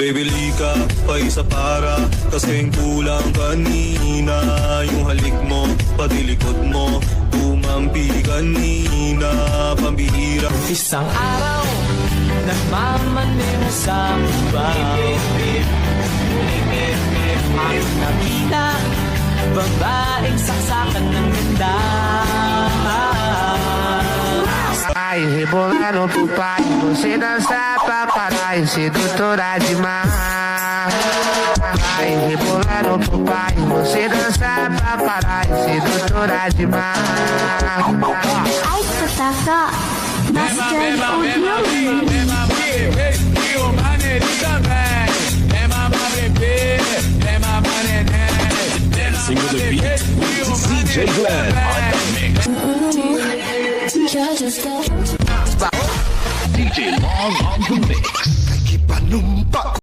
Bibili ka pa isa para kasing kulang kanina. Yung halik mo, pati likod mo, tumampi kanina. Pambihira. Isang araw, nagmamaneho sa bahay. Ang nakita, babaeng saksakan ng ganda. Ai, rebolando pro pai, você dança pra caralho, sedutora demais. Ai, rebolando pro pai, você dança pra caralho, sedutora demais. Ai, Kotaka, Master Audio. Dancing with the beat with DJ Glenn on the mix. DJ Long on the mix.